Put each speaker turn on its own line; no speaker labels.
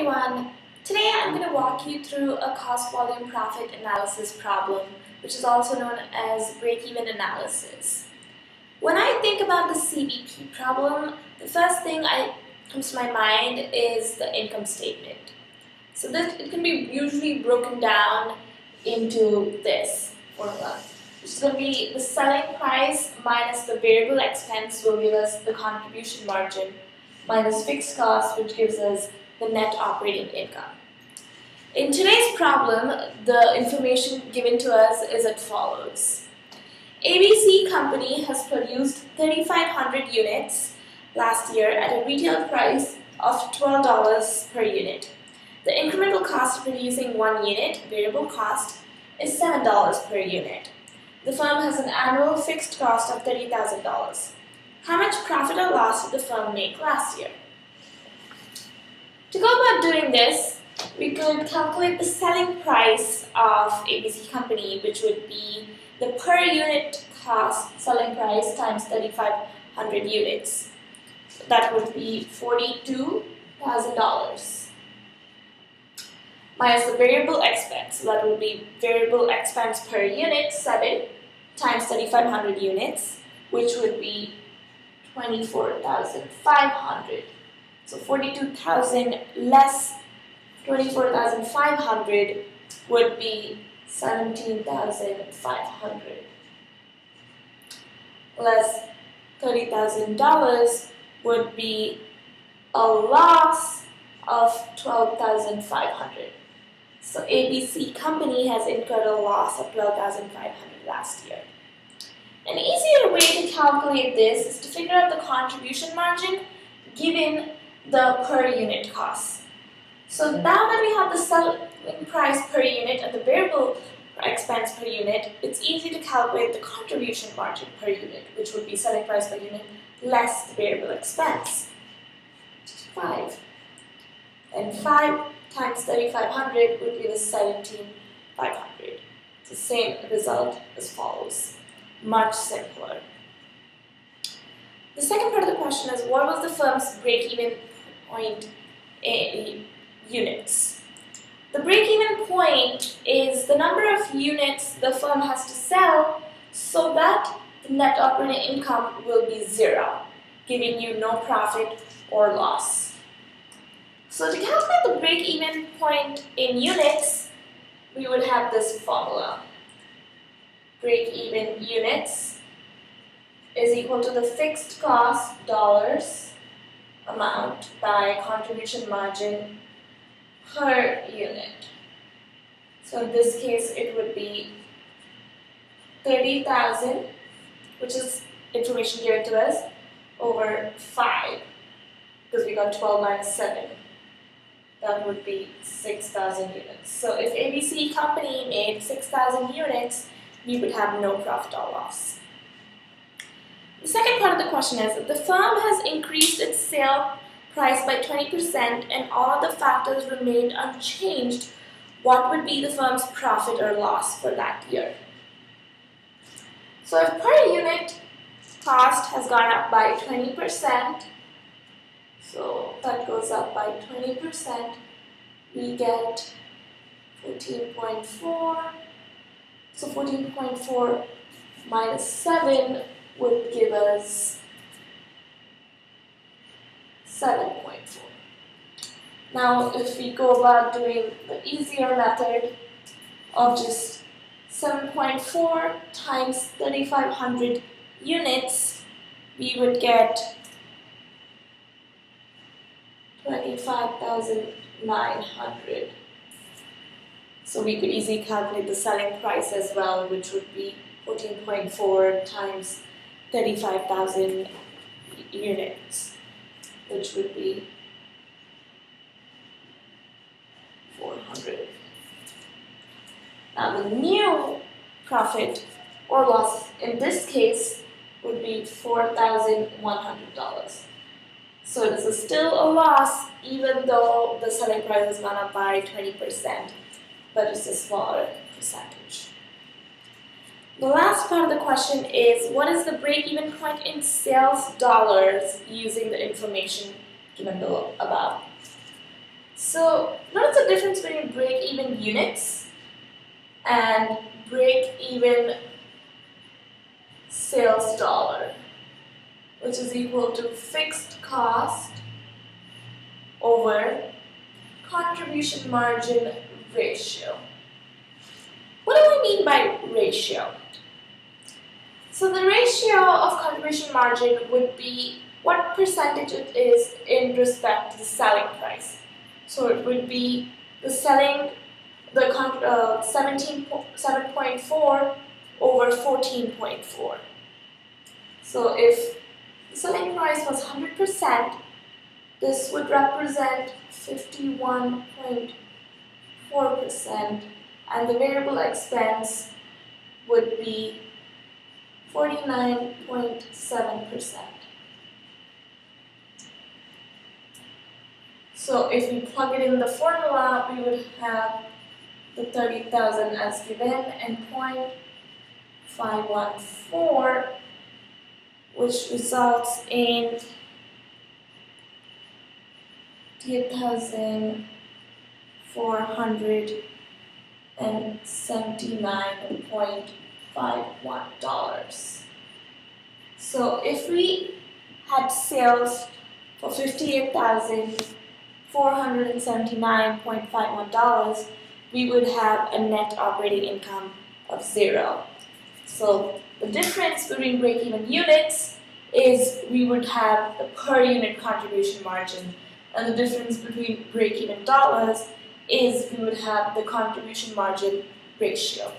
everyone! Today I'm going to walk you through a cost volume profit analysis problem, which is also known as break-even analysis. When I think about the CVP problem, the first thing that comes to my mind is the income statement. So it can be usually broken down into this formula, which is going to be the selling price minus the variable expense will give us the contribution margin minus fixed cost, which gives us the net operating income. In today's problem, the information given to us is as follows. ABC Company has produced 3,500 units last year at a retail price of $12 per unit. The incremental cost of producing one unit, variable cost, is $7 per unit. The firm has an annual fixed cost of $30,000. How much profit or loss did the firm make last year? To go about doing this, we could calculate the selling price of ABC Company, which would be the per unit cost selling price times 3,500 units. That would be $42,000. Minus the variable expense, so that would be variable expense per unit, 7 times 3,500 units, which would be 24,500. So 42,000 less 24,500 would be 17,500. Less $30,000 would be a loss of 12,500. So ABC Company has incurred a loss of 12,500 last year. An easier way to calculate this is to figure out the contribution margin given the per unit cost. So now that we have the selling price per unit and the variable expense per unit, it's easy to calculate the contribution margin per unit, which would be selling price per unit less the variable expense, which is 5. And 5 times 3,500 would be the 17,500. It's the same result as follows. Much simpler. The second part of the question is, what was the firm's break-even point in units? The break-even point is the number of units the firm has to sell so that the net operating income will be 0, giving you no profit or loss. So to calculate the break-even point in units, we would have this formula. Break-even units is equal to the fixed cost dollars amount by contribution margin per unit. So in this case it would be 30,000, which is information given to us, over 5, because we got 12 minus 7. That would be 6,000 units. So if ABC Company made 6,000 units, we would have no profit or loss. The second part of the question is, the firm has increased its sale price by 20% and all of the factors remained unchanged. What would be the firm's profit or loss for that year? So if per unit cost has gone up by 20%, so that goes up by 20%, we get 14.4. So 14.4 minus 7 would give us 7.4. Now if we go about doing the easier method of just 7.4 times 3,500 units, we would get 25,900. So we could easily calculate the selling price as well, which would be 14.4 times 35,000 units, which would be 400. Now the new profit or loss in this case would be $4,100. So this is still a loss even though the selling price has gone up by 20%, but it's a smaller percentage. The last part of the question is, what is the break-even point in sales dollars using the information given below above? So notice the difference between break-even units and break-even sales dollar, which is equal to fixed cost over contribution margin ratio. What do I mean by ratio? So the ratio of contribution margin would be what percentage it is in respect to the selling price. So it would be the 7.4 over 14.4. So if the selling price was 100%, this would represent 51.4%, and the variable expense would be 49.7%. So if we plug it in the formula, we would have the 30,000 as given and 0.514, which results in 8,479.51 dollars. So if we had sales for $58,479.51, we would have a net operating income of 0. So the difference between break-even units is we would have the per unit contribution margin, and the difference between break-even dollars is we would have the contribution margin ratio.